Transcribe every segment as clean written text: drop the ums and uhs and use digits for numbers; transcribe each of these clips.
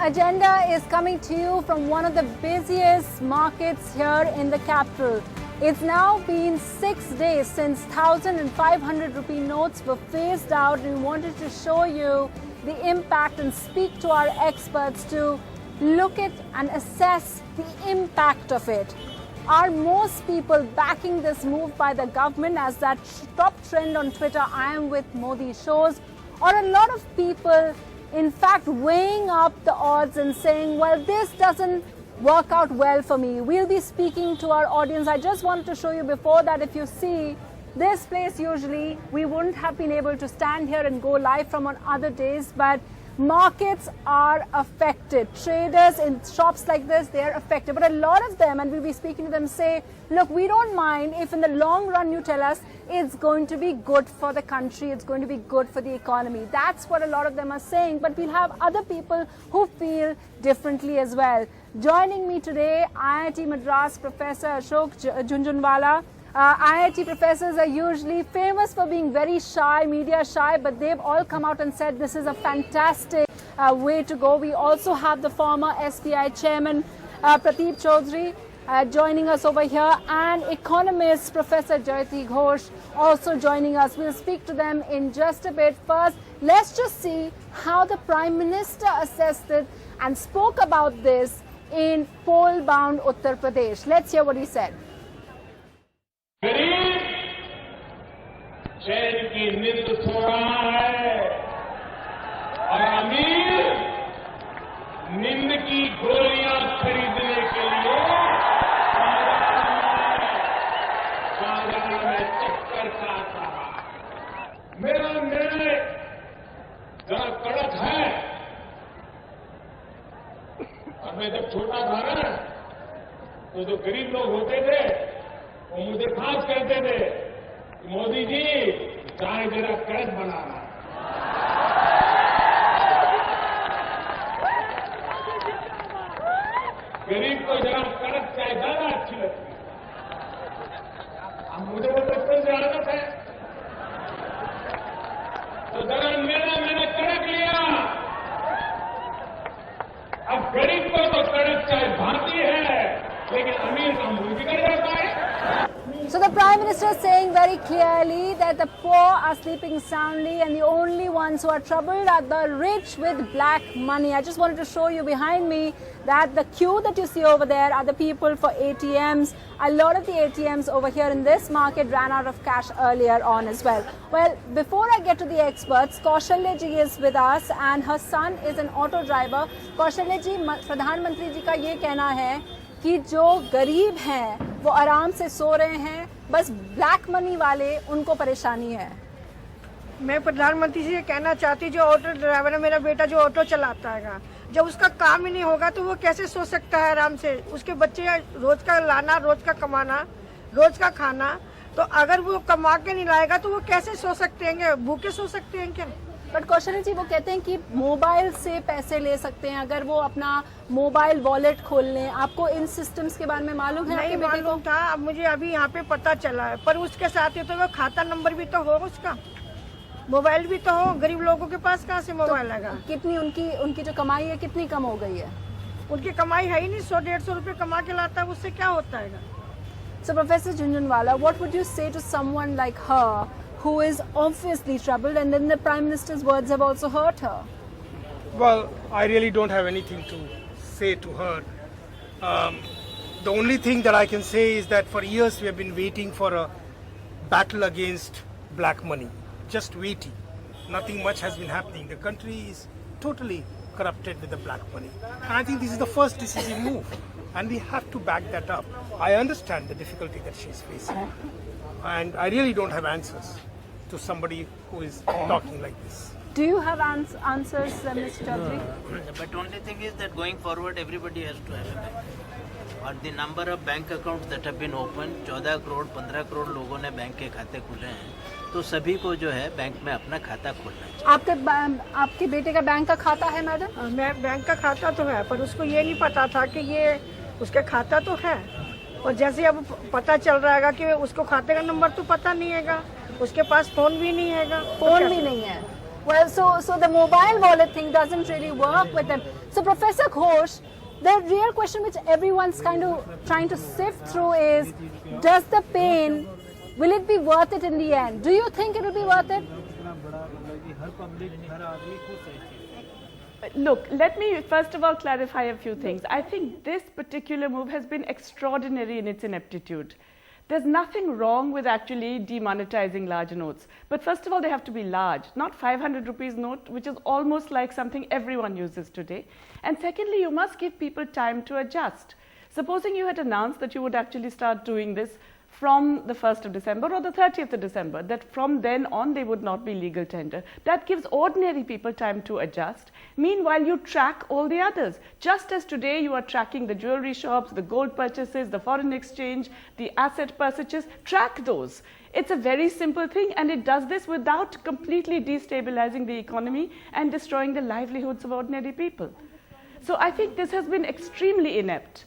agenda is coming to you from one of the busiest markets here in the capital. It's now been 6 days since 1,500 rupee notes were phased out, and we wanted to show you the impact and speak to our experts to look at and assess the impact of it. Are most people backing this move by the government, as that top trend on Twitter, I am with Modi, shows? Or a lot of people in fact weighing up the odds and saying, well, this doesn't work out well for me? We'll be speaking to our audience. I just wanted to show you before that, if you see this place, usually we wouldn't have been able to stand here and go live from on other days, but markets are affected. Traders in shops like this, they are affected. But a lot of them, and we'll be speaking to them, say, look, we don't mind if in the long run you tell us it's going to be good for the country, it's going to be good for the economy. That's what a lot of them are saying. But we'll have other people who feel differently as well. Joining me today, IIT Madras Professor Ashok Jhunjhunwala. IIT professors are usually famous for being very shy, media shy, but they've all come out and said this is a fantastic way to go. We also have the former SBI chairman, Pradeep Chaudhary, joining us over here, and economist Professor Jayati Ghosh also joining us. We'll speak to them in just a bit. First, let's just see how the Prime Minister assessed it and spoke about this in poll-bound Uttar Pradesh. Let's hear what he said. गरीब चैन की नींद सो रहा है और अमीर नींद की गोलियां खरीदने के लिए बाजार में चक्कर काट रहा है। मेरा निर्णय जरा कड़क है, और मैं जब छोटा था ना, तो जो गरीब लोग होते थे वो मुझे खास कहते थे कि मोदी जी चाय जरा कड़क बनाना। गरीब को जरा कड़क चाय ज्यादा अच्छी लगती है। अब मुझे वो बचपन से आदत है, तो जरा मैंने कड़क लिया। अब गरीब को तो कड़क चाय भाती है, लेकिन अमीर का मुंह बिगड़ जाता है। So the Prime Minister is saying very clearly that the poor are sleeping soundly and the only ones who are troubled are the rich with black money. I just wanted to show you behind me that the queue that you see over there are the people for ATMs. A lot of the ATMs over here in this market ran out of cash earlier on as well. Well, before I get to the experts, Kaushalya ji is with us and her son is an auto driver. Kaushalya ji, Pradhan Mantri ji का ये कहना है कि जो गरीब हैं वो आराम से सो रहे हैं, बस ब्लैक मनी वाले उनको परेशानी है। मैं प्रधानमंत्री जी से कहना चाहती, जो ऑटो ड्राइवर है, मेरा बेटा जो ऑटो चलाता है, जब उसका काम ही नहीं होगा तो वो कैसे सो सकता है आराम से? उसके बच्चे रोज का लाना, रोज का कमाना, रोज का खाना, तो अगर वो कमा के नहीं लाएगा तो वो कैसे सो सकते हैं? भूखे सो सकते हैं क्या? बट कौशल्य जी वो कहते हैं कि मोबाइल से पैसे ले सकते हैं, अगर वो अपना मोबाइल वॉलेट खोल लें। आपको इन सिस्टम्स के बारे में मालूम है? नहीं मालूम था, अब मुझे अभी यहाँ पे पता चला है। पर उसके साथ ही तो वो खाता नंबर भी तो हो, उसका मोबाइल भी तो हो। गरीब लोगों के पास कहाँ से मोबाइल आएगा? कितनी उनकी जो कमाई है कितनी कम हो गई है? उनकी कमाई है ही नहीं, 100-150 रुपए कमा के लाता है, उससे क्या होता है? So Professor Jhunjhunwala, what would you say to someone like her who is obviously troubled, and then the Prime Minister's words have also hurt her? Well, I really don't have anything to say to her. The only thing that I can say is that for years we have been waiting for a battle against black money. Just waiting. Nothing much has been happening. The country is totally corrupted with the black money. And I think this is the first decisive move. And we have to back that up. I understand the difficulty that she is facing. And I really don't have answers to somebody who is talking like this. Do you have answers, Mr. Chaudhary? But only thing is that going forward, everybody has to have a bank. और the number of bank accounts that have been opened, 14 crore 15 crore लोगों ने bank के खाते खुले हैं, तो सभी को जो है बैंक में अपना खाता खोलना चाहिए। आपके बेटे का बैंक का खाता है मैडम? मैं बैंक का खाता तो है, पर उसको ये नहीं पता था कि ये उसका खाता तो है। और जैसे अब पता चल रहा है कि उसको खाते का नंबर तो पता नहीं है, उसके पास फोन भी नहीं है। फोन भी नहीं है, Well, so the mobile wallet thing doesn't really work with them. So Professor Ghosh, the real question which everyone's kind of trying to sift through is, does the pain, will it be worth it in the end? Do you think it will be worth it? Look, let me first of all clarify a few things. I think this particular move has been extraordinary in its ineptitude. There's nothing wrong with actually demonetizing large notes. But first of all, they have to be large, not 500 rupees note, which is almost like something everyone uses today. And secondly, you must give people time to adjust. Supposing you had announced that you would actually start doing this from the 1st of December or the 30th of December, that from then on they would not be legal tender. That gives ordinary people time to adjust. Meanwhile, you track all the others. Just as today you are tracking the jewelry shops, the gold purchases, the foreign exchange, the asset purchases, track those. It's a very simple thing, and it does this without completely destabilizing the economy and destroying the livelihoods of ordinary people. So I think this has been extremely inept.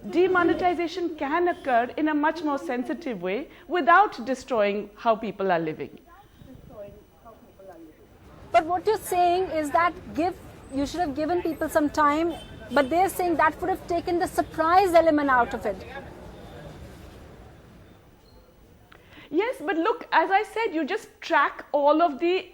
Demonetization can occur in a much more sensitive way without destroying how people are living. But what you're saying is that you should have given people some time, but they're saying that would have taken the surprise element out of it. Yes, but look, as I said, you just track all of the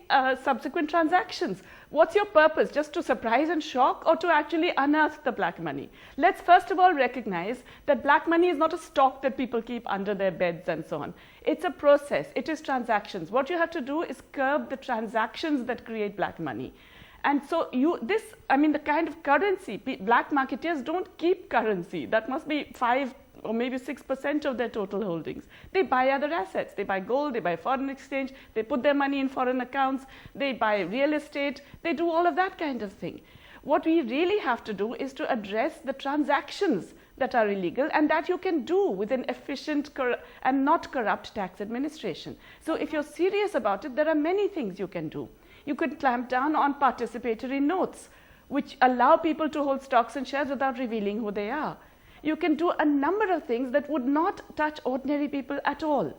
subsequent transactions. What's your purpose? Just to surprise and shock, or to actually unearth the black money? Let's first of all recognize that black money is not a stock that people keep under their beds and so on. It's a process. It is transactions. What you have to do is curb the transactions that create black money. And so the kind of currency, black marketeers don't keep currency. That must be 5 or maybe 6% of their total holdings. They buy other assets. They buy gold, they buy foreign exchange, they put their money in foreign accounts, they buy real estate, they do all of that kind of thing. What we really have to do is to address the transactions that are illegal, and that you can do with an efficient and not corrupt tax administration. So if you're serious about it, there are many things you can do. You could clamp down on participatory notes, which allow people to hold stocks and shares without revealing who they are. You can do a number of things that would not touch ordinary people at all.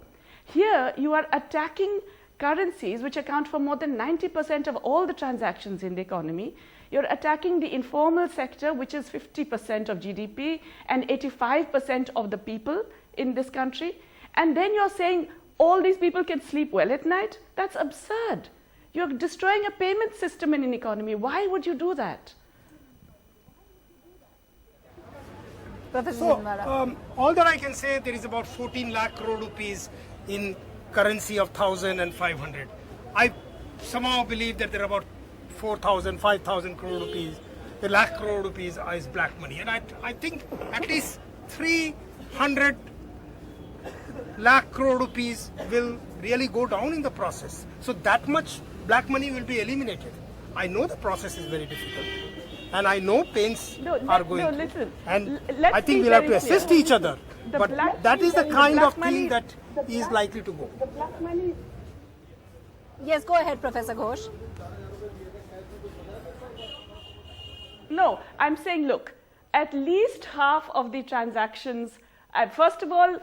Here, you are attacking currencies which account for more than 90% of all the transactions in the economy. You're attacking the informal sector, which is 50% of GDP and 85% of the people in this country. And then you're saying all these people can sleep well at night? That's absurd. You're destroying a payment system in an economy. Why would you do that? So, all that I can say, there is about 14 lakh crore rupees in currency of 1,000 and 500. I somehow believe that there are about 4,000, 5,000 crore rupees. The lakh crore rupees is black money. And I think at least 300 lakh crore rupees will really go down in the process. So that much black money will be eliminated. I know the process is very difficult. And I know pains are going through. Listen. And I think we'll have to assist each other. But that is the kind of thing that is likely to go. Yes, go ahead, Professor Ghosh. No, I'm saying, look, at least half of the transactions, first of all,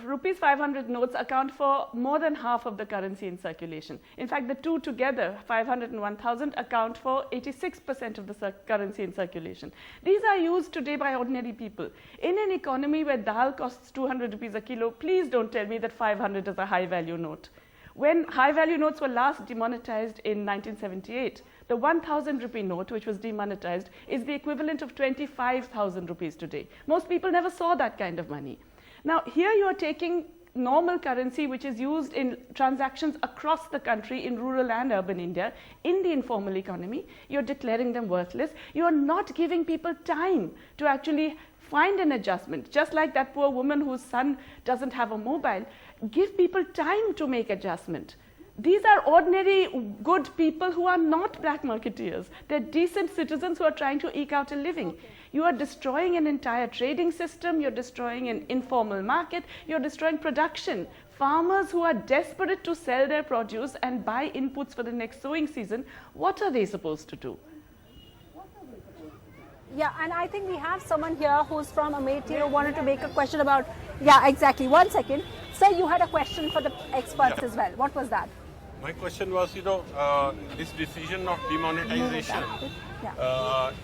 rupees 500 notes account for more than half of the currency in circulation. In fact, the two together, 500 and 1,000, account for 86% of the currency in circulation. These are used today by ordinary people. In an economy where dal costs 200 rupees a kilo, please don't tell me that 500 is a high-value note. When high-value notes were last demonetized in 1978, the 1,000 rupee note, which was demonetized, is the equivalent of 25,000 rupees today. Most people never saw that kind of money. Now, here you are taking normal currency, which is used in transactions across the country in rural and urban India, in the informal economy. You're declaring them worthless. You're not giving people time to actually find an adjustment. Just like that poor woman whose son doesn't have a mobile. Give people time to make adjustment. These are ordinary, good people who are not black marketeers. They're decent citizens who are trying to eke out a living. Okay. You are destroying an entire trading system. You're destroying an informal market. You're destroying production. Farmers who are desperate to sell their produce and buy inputs for the next sowing season, what are they supposed to do? Yeah, and I think we have someone here who's from Amethi who wanted to make a question about, yeah, exactly. 1 second. Sir, you had a question for the experts as well. What was that? My question was, this decision of demonetization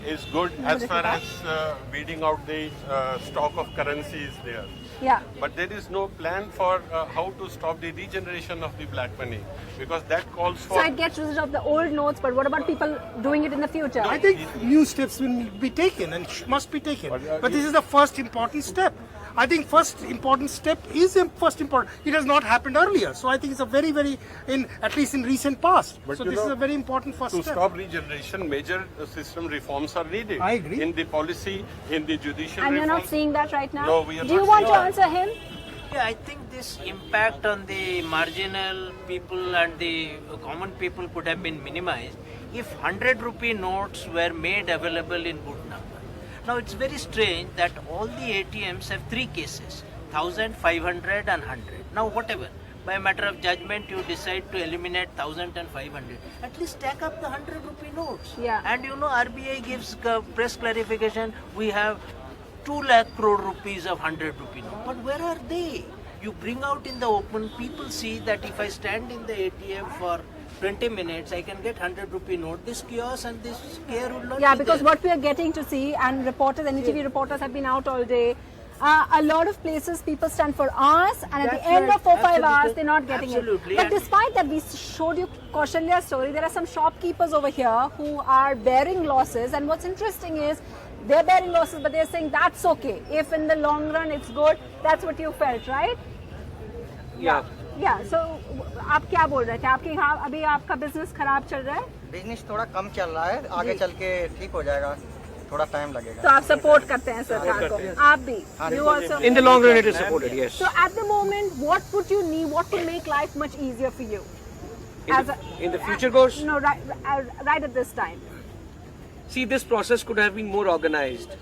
is good as far as weeding out the stock of currency is there. Yeah. But there is no plan for how to stop the degeneration of the black money, because that calls for... So it gets rid of the old notes, but what about people doing it in the future? I think new steps will be taken and must be taken. But this is the first important step. I think first important step is first important. It has not happened earlier. So I think it's a very, very, at least in recent past. But so this is a very important first to step. stop regeneration, major system reforms are needed. I agree. In the policy, in the judicial And you're not reforms. seeing that right now? No, we are Do you not want to seeing answer him? Yeah, I think this impact on the marginal people and the common people could have been minimized if 100 rupee notes were made available in good number. Now it's very strange that all the ATMs have three cases, 1000, 500 and 100. Now whatever, by a matter of judgment you decide to eliminate 1000 and 500. At least stack up the 100 rupee notes. Yeah. And RBI gives press clarification, we have 2 lakh crore rupees of 100 rupee note. But where are they? You bring out in the open, people see that if I stand in the ATM for 20 minutes, I can get 100 rupee note. This chaos and this scare will not Yeah, be because there. what we are getting to see, and reporters, NTV reporters have been out all day, a lot of places people stand for hours, and at the That's end right. of 4-5 hours, Absolutely. they're not getting Absolutely. it. But And- despite that, we showed you Kaushalya's story. There are some shopkeepers over here who are bearing losses, and what's interesting is they're bearing losses, but they're saying that's okay. If in the long run it's good, that's what you felt, right? Yeah. Yeah. So, आप क्या बोल रहे थे? आपके यहाँ अभी आपका business खराब चल रहा है? बिजनेस थोड़ा कम चल रहा है, आगे चल के ठीक हो जाएगा, थोड़ा टाइम लगेगा. तो आप सपोर्ट करते हैं सरकार को? आप भी? You also? In the long run it is supported, yes. So at the moment, what would you need? What would make life much easier for you? In the future goes, No, right at this time. see, this process could have been more organized.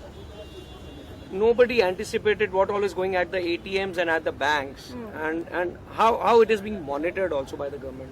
Nobody anticipated what all is going at the ATMs and at the banks, and how it is being monitored also by the government.